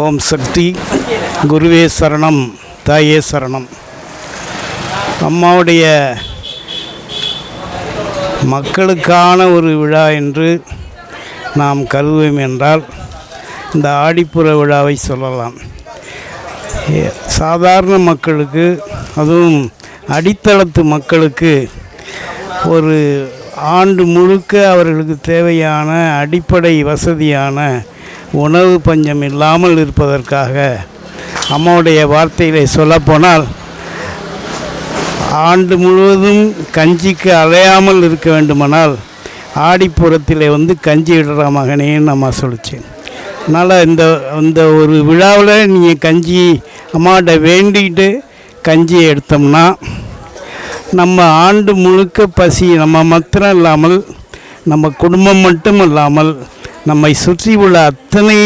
ஓம் சக்தி, குருவே சரணம், தாயே சரணம். அம்மாவுடைய மக்களுக்கான ஒரு விழா என்று நாம் கருதுவோம் என்றால் இந்த ஆடிப்புற விழாவை சொல்லலாம். சாதாரண மக்களுக்கு, அதுவும் அடித்தளத்து மக்களுக்கு ஒரு ஆண்டு முழுக்க அவர்களுக்கு தேவையான அடிப்படை வசதியான உணவு பஞ்சம் இல்லாமல் இருப்பதற்காக அம்மாவுடைய வார்த்தைகளை சொல்லப்போனால், ஆண்டு கஞ்சிக்கு அலையாமல் இருக்க வேண்டுமானால் ஆடிப்புறத்தில் கஞ்சி இடுற மகனேன்னு அம்மா சொல்லிச்சேன். அதனால் இந்த ஒரு விழாவில் நீங்கள் கஞ்சி அம்மாட்ட வேண்டிக்கிட்டு கஞ்சியை எடுத்தோம்னா நம்ம ஆண்டு முழுக்க பசி நம்ம மாத்திரம் இல்லாமல், நம்ம குடும்பம் மட்டும் இல்லாமல், நம்மை சுற்றி உள்ள அத்தனை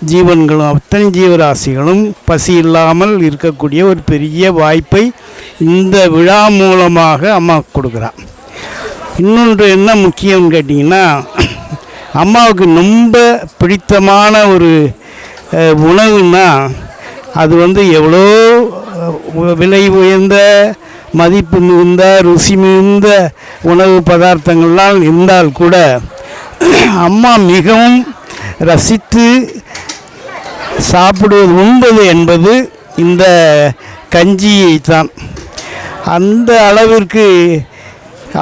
ஜீவன்களும் அத்தனை ஜீவராசிகளும் பசி இல்லாமல் இருக்கக்கூடிய ஒரு பெரிய வாய்ப்பை இந்த விழா மூலமாக அம்மா கொடுக்குறான். இன்னொன்று என்ன முக்கியம்னு கேட்டிங்கன்னா, அம்மாவுக்கு ரொம்ப பிடித்தமான ஒரு உணவுன்னா அது எவ்வளோ விலை உயர்ந்த மதிப்பு மிகுந்த ருசி மிகுந்த உணவு பதார்த்தங்கள்லாம் இருந்தால் கூட அம்மா மிகவும் ரசித்து சாப்பிடுவது உண்பது என்பது இந்த கஞ்சியை தான். அந்த அளவிற்கு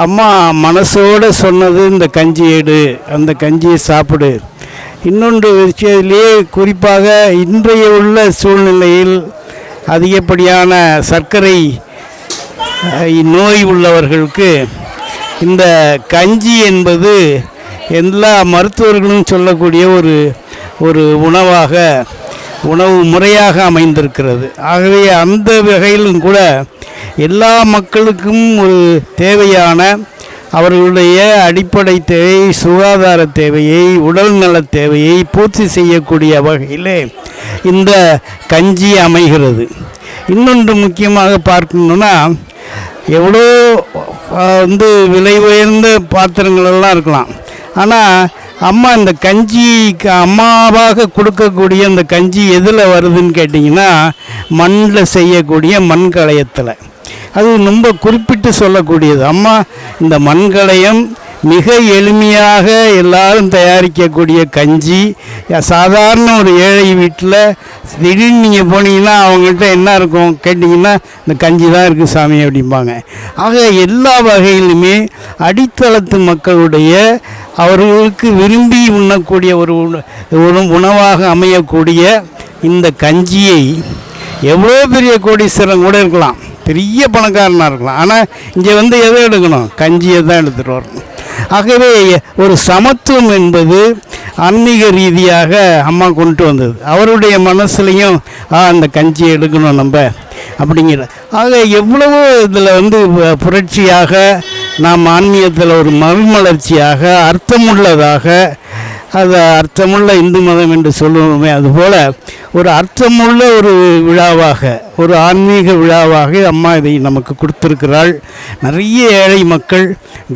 அம்மா மனசோடு சொன்னது இந்த கஞ்சி எடு, அந்த கஞ்சியை சாப்பிடு. இன்னொன்று விஷயத்திலேயே குறிப்பாக இன்றைய உள்ள சூழ்நிலையில் அதிகப்படியான சர்க்கரை நோய் உள்ளவர்களுக்கு இந்த கஞ்சி என்பது எல்லா மருத்துவர்களும் சொல்லக்கூடிய ஒரு உணவு முறையாக அமைந்திருக்கிறது. ஆகவே அந்த வகையிலும் கூட எல்லா மக்களுக்கும் ஒரு தேவையான அவர்களுடைய அடிப்படை தேவை, சுகாதார தேவையை, உடல்நல தேவையை பூர்த்தி செய்யக்கூடிய வகையிலே இந்த கஞ்சி அமைகிறது. இன்னொன்று முக்கியமாக பார்க்கணுன்னா, எவ்வளோ விலை உயர்ந்த பாத்திரங்களெல்லாம் இருக்கலாம், ஆனால் அம்மா இந்த கஞ்சிக்கு அம்மாவாக கொடுக்கக்கூடிய இந்த கஞ்சி எதில் வருதுன்னு கேட்டிங்கன்னா, மண்ணில் செய்யக்கூடிய மண்கலயத்தில். அது ரொம்ப குறிப்பிட்டு சொல்லக்கூடியது. அம்மா இந்த மண்கலயம் மிக எளிமையாக எல்லாரும் தயாரிக்கக்கூடிய கஞ்சி. சாதாரண ஒரு ஏழை வீட்டில் திடீர்னு நீங்கள் போனீங்கன்னா அவங்கள்ட்ட என்ன இருக்கும் கேட்டிங்கன்னா, இந்த கஞ்சி தான் இருக்குது சாமி அப்படிம்பாங்க. ஆக எல்லா வகையிலுமே அடித்தளத்து மக்களுடைய அவர்களுக்கு விரும்பி உண்ணக்கூடிய ஒரு உணவாக அமையக்கூடிய இந்த கஞ்சியை எவ்வளோ பெரிய கோடீஸ்வரன் கூட இருக்கலாம், பெரிய பணக்காரனாக இருக்கலாம், ஆனால் இங்கே எதை எடுக்கணும்? கஞ்சியை தான் எடுத்துகிட்டு வரணும். ஆகவே ஒரு சமத்துவம் என்பது ஆன்மீக ரீதியாக அம்மா கொண்டு வந்தது. அவருடைய மனசுலையும் அந்த கஞ்சியை எடுக்கணும் நம்ம அப்படிங்கிற. ஆக எவ்வளவோ இதில் புரட்சியாக நாம் ஆன்மீகத்தில் ஒரு மறுமலர்ச்சியாக அர்த்தமுள்ளதாக, அது அர்த்தமுள்ள இந்து மதம் என்று சொல்லுவோமே, அதுபோல் ஒரு அர்த்தமுள்ள ஒரு விழாவாக, ஒரு ஆன்மீக விழாவாக அம்மா இதை நமக்கு கொடுத்திருக்கிறாள். நிறைய ஏழை மக்கள்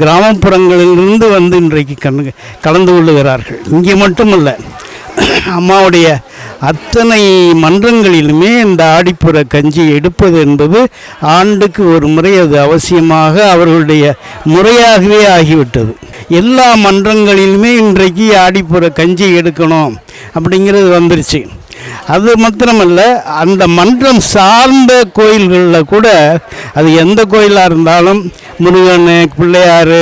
கிராமப்புறங்களிலிருந்து இன்றைக்கு கலந்து கொள்ளுகிறார்கள். இங்கே மட்டுமல்ல, அம்மாவுடைய அத்தனை மன்றங்களிலுமே இந்த ஆடிப்புற கஞ்சி எடுப்பது என்பது ஆண்டுக்கு ஒரு முறை அது அவசியமாக அவர்களுடைய முறையாகவே ஆகிவிட்டது. எல்லா மன்றங்களிலுமே இன்றைக்கு ஆடிப்புற கஞ்சி எடுக்கணும் அப்படிங்கிறது வந்துருச்சு. அது மாத்திரமல்ல, அந்த மன்றம் சார்ந்த கோயில்களில் கூட, அது எந்த கோயிலாக இருந்தாலும், முருகன், பிள்ளையார்,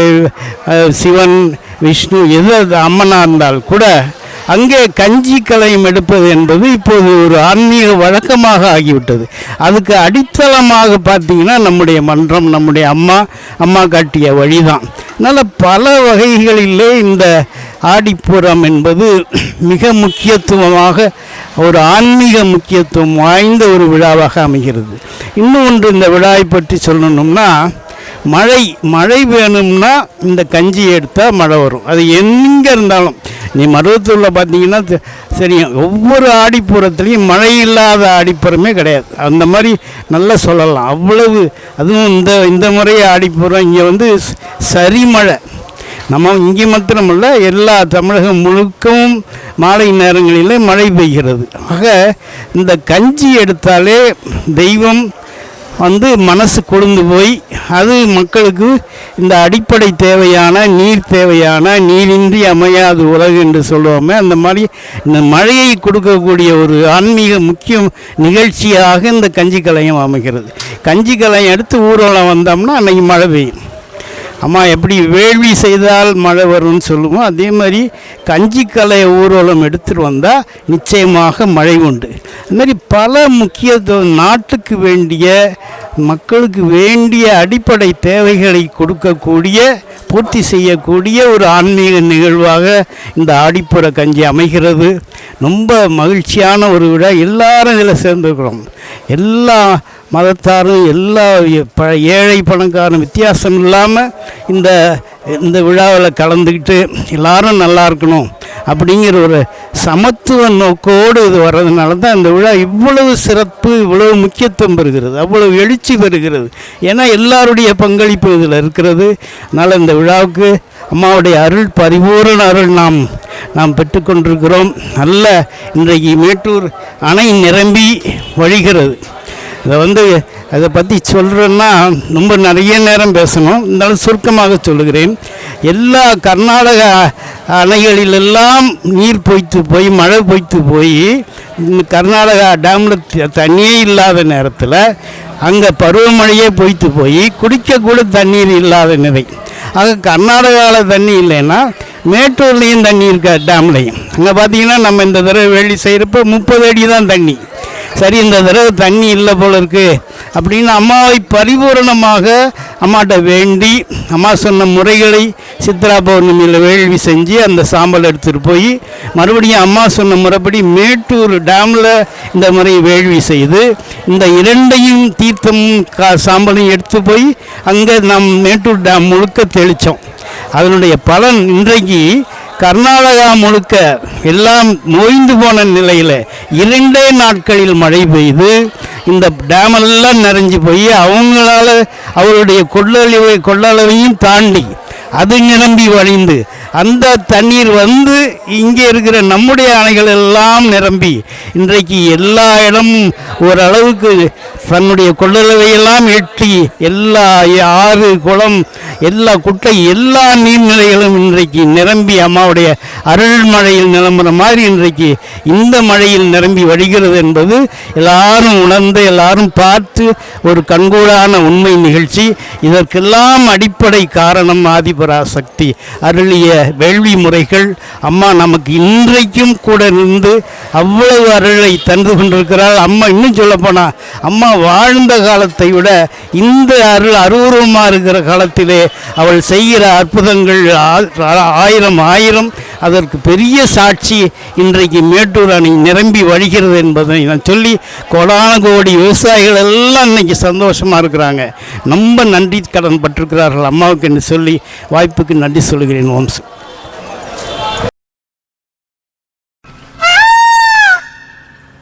சிவன், விஷ்ணு, எது அம்மனாக இருந்தால் கூட அங்கே கஞ்சி கலையம் எடுப்பது என்பது இப்போது ஒரு ஆன்மீக வழக்கமாக ஆகிவிட்டது. அதுக்கு அடித்தளமாக பார்த்தீங்கன்னா நம்முடைய மன்றம், நம்முடைய அம்மா காட்டிய வழிதான். அதனால் பல வகைகளிலே இந்த ஆடிப்புறம் என்பது மிக முக்கியத்துவமாக, ஒரு ஆன்மீக முக்கியத்துவம் வாய்ந்த ஒரு விழாவாக அமைகிறது. இன்னும் ஒன்று, இந்த விழாவை பற்றி சொல்லணும்னா, மழை வேணும்னா இந்த கஞ்சி எடுத்தால் மழை வரும். அது எங்கே இருந்தாலும், நீ மருவத்தூரில் பார்த்தீங்கன்னா சரி, ஒவ்வொரு ஆடிப்புறத்துலேயும் மழை இல்லாத ஆடிப்புறமே கிடையாது. அந்த மாதிரி நல்லா சொல்லலாம். அவ்வளவு, அதுவும் இந்த முறை ஆடிப்புறம் இங்கே சரிமழை நம்ம இங்கே மாத்திரமல்ல, எல்லா தமிழகம் முழுக்கவும் மாலை நேரங்களில் மழை பெய்கிறது. ஆக இந்த கஞ்சி எடுத்தாலே தெய்வம் மனசு கொழுந்து போய் அது மக்களுக்கு இந்த அடிப்படை தேவையான நீர் தேவையான நீரின்றி அமையாது உலகு என்று சொல்லுவோமே, அந்த மாதிரி இந்த மழையை கொடுக்கக்கூடிய ஒரு ஆன்மீக முக்கிய நிகழ்ச்சியாக இந்த கஞ்சி கலையம் அமைகிறது. கஞ்சி கலையம் எடுத்து ஊர்வலம் வந்தோம்னா அன்றைக்கி மழை பெய்யும். அம்மா எப்படி வேள்வி செய்தால் மழை வரும்னு சொல்லுவோம், அதே மாதிரி கஞ்சி கலைய ஊர்வலம் எடுத்துகிட்டு வந்தால் நிச்சயமாக மழை உண்டு. அதுமாதிரி பல முக்கியத்துவம் நாட்டுக்கு வேண்டிய மக்களுக்கு வேண்டிய அடிப்படை தேவைகளை கொடுக்கக்கூடிய பூர்த்தி செய்யக்கூடிய ஒரு ஆன்மீக நிகழ்வாக இந்த ஆடிப்புற கஞ்சி அமைகிறது. ரொம்ப மகிழ்ச்சியான ஒரு விழா. எல்லாரும் இதில் சேர்ந்துருக்கிறோம். எல்லா மதத்தாரும் எல்லா ஏழை பணக்காரன் வித்தியாசம் இல்லாமல் இந்த விழாவில் கலந்துக்கிட்டு எல்லாரும் நல்லா இருக்கணும் அப்படிங்கிற ஒரு சமத்துவ நோக்கோடு இது வர்றதுனால தான் இந்த விழா இவ்வளவு சிறப்பு, இவ்வளவு முக்கியத்துவம் பெறுகிறது, அவ்வளவு எழுச்சி பெறுகிறது. ஏன்னா எல்லாருடைய பங்களிப்பு இதில் இருக்கிறது. அதனால் இந்த விழாவுக்கு அம்மாவுடைய அருள், பரிபூரண அருள் நாம் பெற்றுக்கொண்டிருக்கிறோம். நல்ல இன்றைக்கு மேட்டூர் அணை நிரம்பி வழிகிறது. அதை பற்றி சொல்கிறேன்னா ரொம்ப நிறைய நேரம் பேசணும், இருந்தாலும் சுருக்கமாக சொல்லுகிறேன். எல்லா கர்நாடக அணைகளிலெல்லாம் நீர் பொய்த்து போய் மழை பொய்த்து போய் கர்நாடகா டேமில் தண்ணியே இல்லாத நேரத்தில் அங்கே பருவமழையே பொய்த்து போய் குடிக்கக்கூட தண்ணீர் இல்லாத நிலை. ஆக கர்நாடகாவில் தண்ணி இல்லைன்னா மேட்டூர்லேயும் தண்ணி இருக்க டேம்லையும். அங்கே பார்த்தீங்கன்னா நம்ம இந்த தடவை வேலி செய்கிறப்ப 30 அடி தான் தண்ணி. சரி, இந்த தடவை தண்ணி இல்லை போல இருக்குது அப்படின்னு அம்மாவை பரிபூரணமாக அம்மாட்ட வேண்டி அம்மா சொன்ன முறைகளை சித்ரா பௌர்ணமியில் வேள்வி செஞ்சு அந்த சாம்பல் எடுத்துகிட்டு போய் மறுபடியும் அம்மா சொன்ன முறைப்படி மேட்டூர் டேமில் இந்த முறை வேள்வி செய்து இந்த இரண்டையும் தீர்த்தமும் சாம்பலையும் எடுத்து போய் அங்கே நம் மேட்டூர் டேம் முழுக்க தெளித்தோம். அதனுடைய பலன் இன்றைக்கு கர்நாடகா முழுக்க எல்லாம் நோய்ந்து போன நிலையில் 2 நாட்களில் மழை பெய்து இந்த டேமெல்லாம் நிறைஞ்சு போய் அவங்களால அவருடைய கொள்ளளவையும் தாண்டி அது நிரம்பி வழிந்து அந்த தண்ணீர் இங்கே இருக்கிற நம்முடைய அணைகள் எல்லாம் நிரம்பி இன்றைக்கு எல்லா இடமும் ஓரளவுக்கு தன்னுடைய கொள்ளளவையெல்லாம் எட்டி எல்லா ஆறு குளம் எல்லா குட்டை எல்லா நீர்நிலைகளும் இன்றைக்கு நிரம்பி அம்மாவுடைய அருள்மழையில் நிரம்புகிற மாதிரி இன்றைக்கு இந்த மழையில் நிரம்பி வழிகிறது என்பது எல்லாரும் உணர்ந்து எல்லாரும் பார்த்து ஒரு கண்கூடான உண்மை நிகழ்ச்சி. இதற்கெல்லாம் அடிப்படை காரணம் ஆதிபராசக்தி அருளிய வேள்வி முறைகள். அம்மா நமக்கு இன்றைக்கும் கூட இருந்து அவ்வளவு அருளை தந்து கொண்டிருக்கிறாள். அம்மா இன்னும் சொல்லப்போனால் அம்மா வாழ்ந்த காலத்தை விட இந்த அருள் அருவமாக இருக்கிற காலத்திலே அவள் செய்கிற அற்புதங்கள் ஆயிரம் அதற்கு பெரிய சாட்சி இன்றைக்கு மேட்டூர் அணை நிரம்பி வழிகிறது என்பதை நான் சொல்லி கோடான கோடி விவசாயிகள் எல்லாம் இன்றைக்கி சந்தோஷமாக இருக்கிறாங்க. ரொம்ப நன்றி கடன் பட்டிருக்கிறார்கள் அம்மாவுக்கு என்று சொல்லி வாய்ப்புக்கு நன்றி சொல்கிறேன். ஓம்ஸ்.